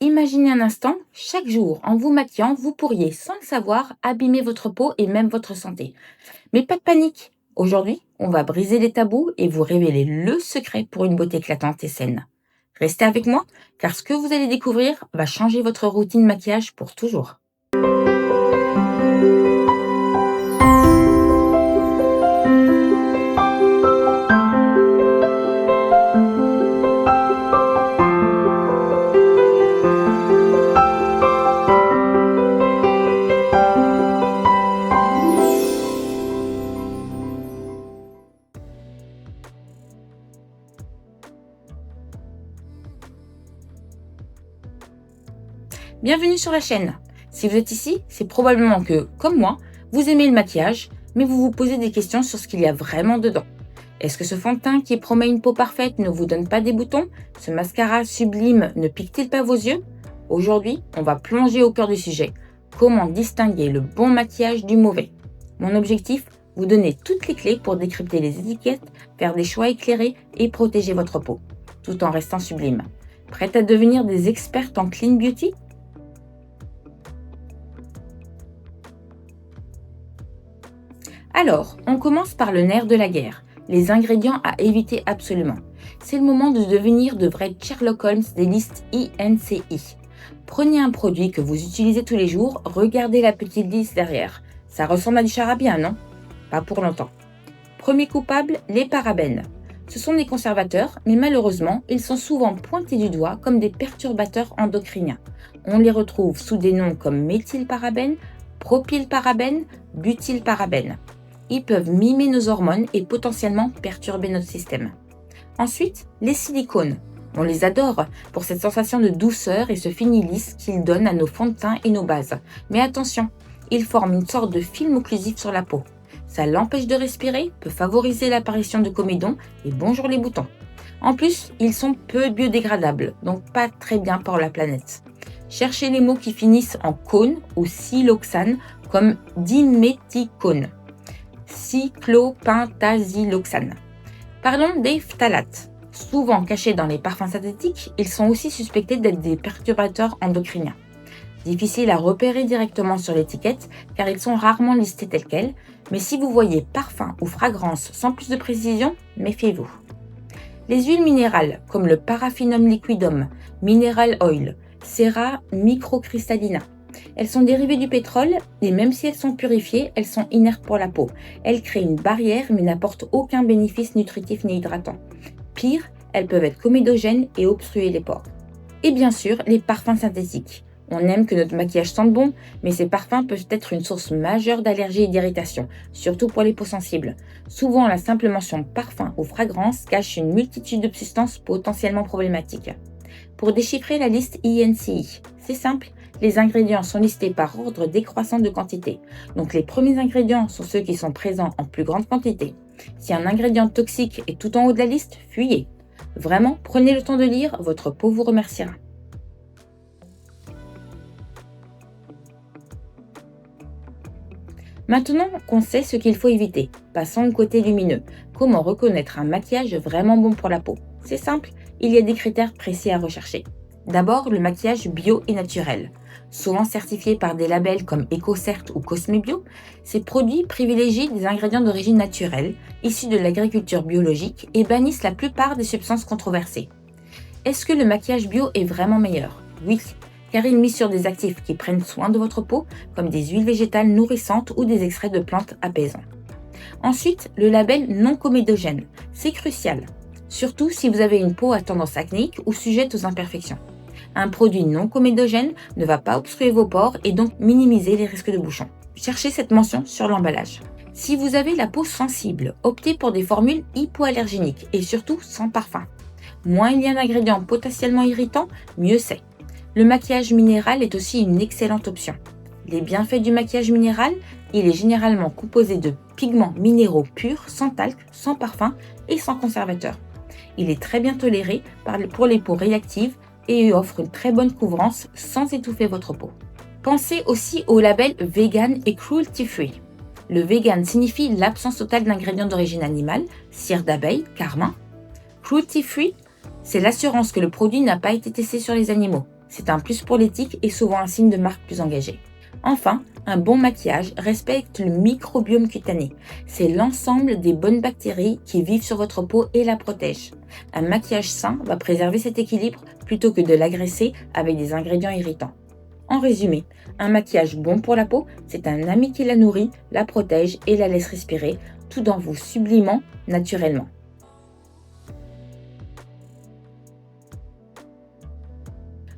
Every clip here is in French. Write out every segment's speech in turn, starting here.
Imaginez un instant, chaque jour, en vous maquillant, vous pourriez, sans le savoir, abîmer votre peau et même votre santé. Mais pas de panique. Aujourd'hui, on va briser les tabous et vous révéler le secret pour une beauté éclatante et saine. Restez avec moi, car ce que vous allez découvrir va changer votre routine maquillage pour toujours. Bienvenue sur la chaîne. Si vous êtes ici, c'est probablement que, comme moi, vous aimez le maquillage, mais vous vous posez des questions sur ce qu'il y a vraiment dedans. Est-ce que ce fond de teint qui promet une peau parfaite ne vous donne pas des boutons? Ce mascara sublime ne pique-t-il pas vos yeux? Aujourd'hui, on va plonger au cœur du sujet. Comment distinguer le bon maquillage du mauvais? Mon objectif, vous donner toutes les clés pour décrypter les étiquettes, faire des choix éclairés et protéger votre peau, tout en restant sublime. Prête à devenir des expertes en clean beauty? Alors, on commence par le nerf de la guerre, les ingrédients à éviter absolument. C'est le moment de devenir de vrais Sherlock Holmes des listes INCI. Prenez un produit que vous utilisez tous les jours, regardez la petite liste derrière. Ça ressemble à du charabia, non? Pas pour longtemps. Premier coupable, les parabènes. Ce sont des conservateurs, mais malheureusement, ils sont souvent pointés du doigt comme des perturbateurs endocriniens. On les retrouve sous des noms comme méthylparabènes, propylparabènes, butylparabènes. Ils peuvent mimer nos hormones et potentiellement perturber notre système. Ensuite, les silicones. On les adore pour cette sensation de douceur et ce fini lisse qu'ils donnent à nos fonds de teint et nos bases. Mais attention, ils forment une sorte de film occlusif sur la peau. Ça l'empêche de respirer, peut favoriser l'apparition de comédons et bonjour les boutons. En plus, ils sont peu biodégradables, donc pas très bien pour la planète. Cherchez les mots qui finissent en cône ou siloxane comme diméthicone. Cyclopentasiloxane. Parlons des phtalates. Souvent cachés dans les parfums synthétiques, ils sont aussi suspectés d'être des perturbateurs endocriniens. Difficile à repérer directement sur l'étiquette car ils sont rarement listés tels quels, mais si vous voyez parfum ou fragrance sans plus de précision, méfiez-vous. Les huiles minérales comme le paraffinum liquidum, mineral oil, Cera microcristallina. Elles sont dérivées du pétrole et même si elles sont purifiées, elles sont inertes pour la peau. Elles créent une barrière mais n'apportent aucun bénéfice nutritif ni hydratant. Pire, elles peuvent être comédogènes et obstruer les pores. Et bien sûr, les parfums synthétiques. On aime que notre maquillage sente bon, mais ces parfums peuvent être une source majeure d'allergie et d'irritation, surtout pour les peaux sensibles. Souvent, la simple mention parfum ou fragrance cache une multitude de substances potentiellement problématiques. Pour déchiffrer la liste INCI, c'est simple, les ingrédients sont listés par ordre décroissant de quantité. Donc les premiers ingrédients sont ceux qui sont présents en plus grande quantité. Si un ingrédient toxique est tout en haut de la liste, fuyez. Vraiment, prenez le temps de lire, votre peau vous remerciera. Maintenant qu'on sait ce qu'il faut éviter, passons au côté lumineux. Comment reconnaître un maquillage vraiment bon pour la peau? C'est simple, il y a des critères précis à rechercher. D'abord, le maquillage bio et naturel. Souvent certifiés par des labels comme EcoCert ou Cosmebio, ces produits privilégient des ingrédients d'origine naturelle, issus de l'agriculture biologique et bannissent la plupart des substances controversées. Est-ce que le maquillage bio est vraiment meilleur? Oui, car il mise sur des actifs qui prennent soin de votre peau, comme des huiles végétales nourrissantes ou des extraits de plantes apaisants. Ensuite, le label non comédogène, c'est crucial, surtout si vous avez une peau à tendance acnéique ou sujette aux imperfections. Un produit non comédogène ne va pas obstruer vos pores et donc minimiser les risques de bouchons. Cherchez cette mention sur l'emballage. Si vous avez la peau sensible, optez pour des formules hypoallergéniques et surtout sans parfum. Moins il y a d'ingrédients potentiellement irritants, mieux c'est. Le maquillage minéral est aussi une excellente option. Les bienfaits du maquillage minéral, il est généralement composé de pigments minéraux purs, sans talc, sans parfum et sans conservateur. Il est très bien toléré pour les peaux réactives et offre une très bonne couvrance sans étouffer votre peau. Pensez aussi au label vegan et cruelty free. Le vegan signifie l'absence totale d'ingrédients d'origine animale, cire d'abeille, carmin. Cruelty free, c'est l'assurance que le produit n'a pas été testé sur les animaux. C'est un plus pour l'éthique et souvent un signe de marque plus engagée. Enfin, un bon maquillage respecte le microbiome cutané. C'est l'ensemble des bonnes bactéries qui vivent sur votre peau et la protègent. Un maquillage sain va préserver cet équilibre plutôt que de l'agresser avec des ingrédients irritants. En résumé, un maquillage bon pour la peau, c'est un ami qui la nourrit, la protège et la laisse respirer, tout en vous sublimant naturellement.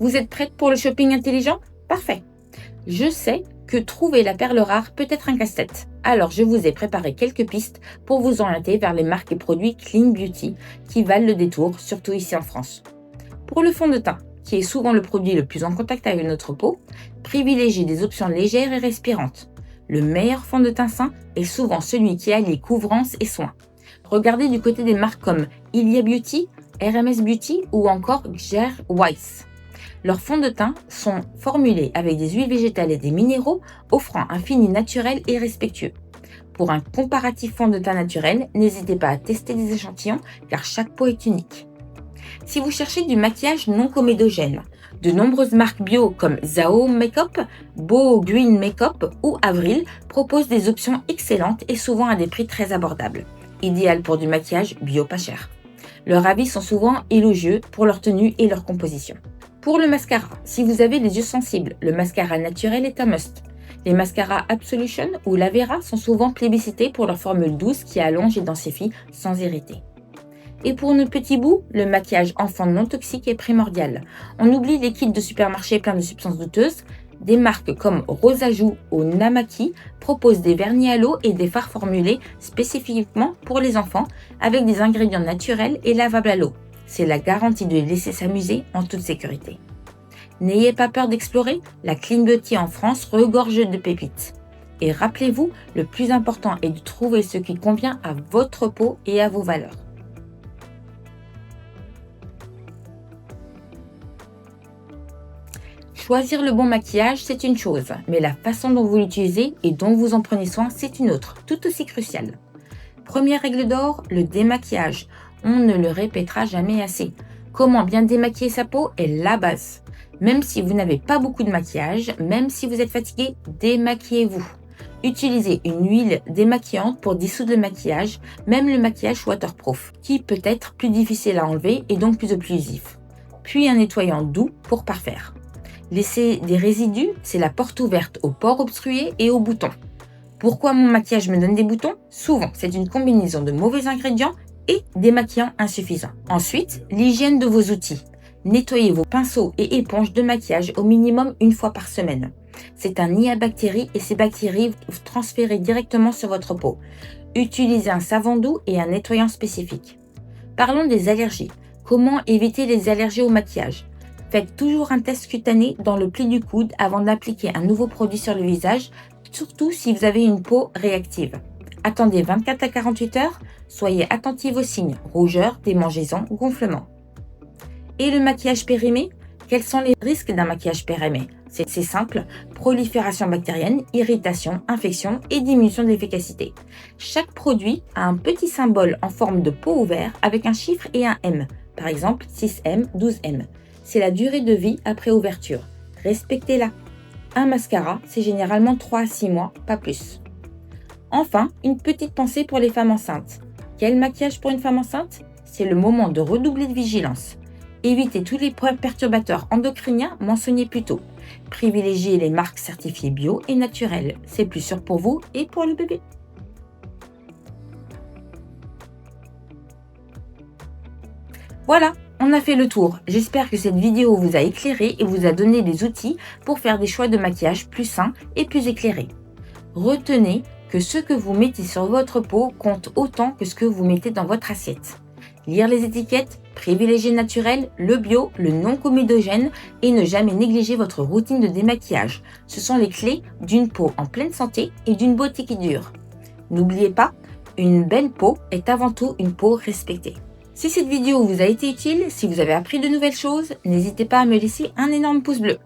Vous êtes prête pour le shopping intelligent? Parfait! Je sais que trouver la perle rare peut être un casse-tête. Alors je vous ai préparé quelques pistes pour vous orienter vers les marques et produits Clean Beauty qui valent le détour, surtout ici en France. Pour le fond de teint, qui est souvent le produit le plus en contact avec notre peau, privilégiez des options légères et respirantes. Le meilleur fond de teint sain est souvent celui qui allie couvrance et soin. Regardez du côté des marques comme Ilia Beauty, RMS Beauty ou encore Xer Weiss. Leurs fonds de teint sont formulés avec des huiles végétales et des minéraux, offrant un fini naturel et respectueux. Pour un comparatif fond de teint naturel, n'hésitez pas à tester des échantillons car chaque peau est unique. Si vous cherchez du maquillage non comédogène, de nombreuses marques bio comme Zao Makeup, Beau Green Makeup ou Avril proposent des options excellentes et souvent à des prix très abordables, idéales pour du maquillage bio pas cher. Leurs avis sont souvent élogieux pour leur tenue et leur composition. Pour le mascara, si vous avez les yeux sensibles, le mascara naturel est un must. Les mascaras Absolution ou Lavera sont souvent plébiscités pour leur formule douce qui allonge et densifie sans irriter. Et pour nos petits bouts, le maquillage enfant non toxique est primordial. On oublie les kits de supermarché pleins de substances douteuses. Des marques comme Rosajou ou Namaki proposent des vernis à l'eau et des fards formulés spécifiquement pour les enfants avec des ingrédients naturels et lavables à l'eau. C'est la garantie de les laisser s'amuser en toute sécurité. N'ayez pas peur d'explorer, la Clean Beauty en France regorge de pépites. Et rappelez-vous, le plus important est de trouver ce qui convient à votre peau et à vos valeurs. Choisir le bon maquillage, c'est une chose, mais la façon dont vous l'utilisez et dont vous en prenez soin, c'est une autre, tout aussi cruciale. Première règle d'or, le démaquillage. On ne le répétera jamais assez. Comment bien démaquiller sa peau est la base. Même si vous n'avez pas beaucoup de maquillage, même si vous êtes fatigué, démaquillez-vous. Utilisez une huile démaquillante pour dissoudre le maquillage, même le maquillage waterproof, qui peut être plus difficile à enlever et donc plus occlusif. Puis un nettoyant doux pour parfaire. Laisser des résidus, c'est la porte ouverte aux pores obstrués et aux boutons. Pourquoi mon maquillage me donne des boutons? Souvent, c'est une combinaison de mauvais ingrédients et démaquillants insuffisants. Ensuite, l'hygiène de vos outils. Nettoyez vos pinceaux et éponges de maquillage au minimum une fois par semaine. C'est un nid à bactéries et ces bactéries vous transférez directement sur votre peau. Utilisez un savon doux et un nettoyant spécifique. Parlons des allergies. Comment éviter les allergies au maquillage? Faites toujours un test cutané dans le pli du coude avant d'appliquer un nouveau produit sur le visage, surtout si vous avez une peau réactive. Attendez 24 à 48 heures, soyez attentive aux signes, rougeur, démangeaisons, gonflement. Et le maquillage périmé? Quels sont les risques d'un maquillage périmé? C'est simple, prolifération bactérienne, irritation, infection et diminution de l'efficacité. Chaque produit a un petit symbole en forme de pot ouvert avec un chiffre et un M, par exemple 6M, 12M. C'est la durée de vie après ouverture. Respectez-la. Un mascara, c'est généralement 3 à 6 mois, pas plus. Enfin, une petite pensée pour les femmes enceintes. Quel maquillage pour une femme enceinte? C'est le moment de redoubler de vigilance. Évitez tous les perturbateurs endocriniens mentionnés plus tôt. Privilégiez les marques certifiées bio et naturelles. C'est plus sûr pour vous et pour le bébé. Voilà, on a fait le tour. J'espère que cette vidéo vous a éclairé et vous a donné des outils pour faire des choix de maquillage plus sains et plus éclairés. Retenez que ce que vous mettez sur votre peau compte autant que ce que vous mettez dans votre assiette. Lire les étiquettes, privilégier le naturel, le bio, le non comédogène et ne jamais négliger votre routine de démaquillage. Ce sont les clés d'une peau en pleine santé et d'une beauté qui dure. N'oubliez pas, une belle peau est avant tout une peau respectée. Si cette vidéo vous a été utile, si vous avez appris de nouvelles choses, n'hésitez pas à me laisser un énorme pouce bleu.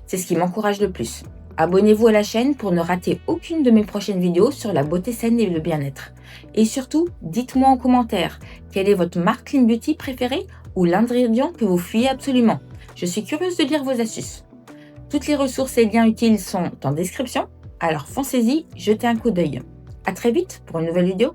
C'est ce qui m'encourage le plus. Abonnez-vous à la chaîne pour ne rater aucune de mes prochaines vidéos sur la beauté saine et le bien-être. Et surtout, dites-moi en commentaire quelle est votre marque Clean Beauty préférée ou l'ingrédient que vous fuyez absolument. Je suis curieuse de lire vos astuces. Toutes les ressources et liens utiles sont en description, alors foncez-y, jetez un coup d'œil. À très vite pour une nouvelle vidéo.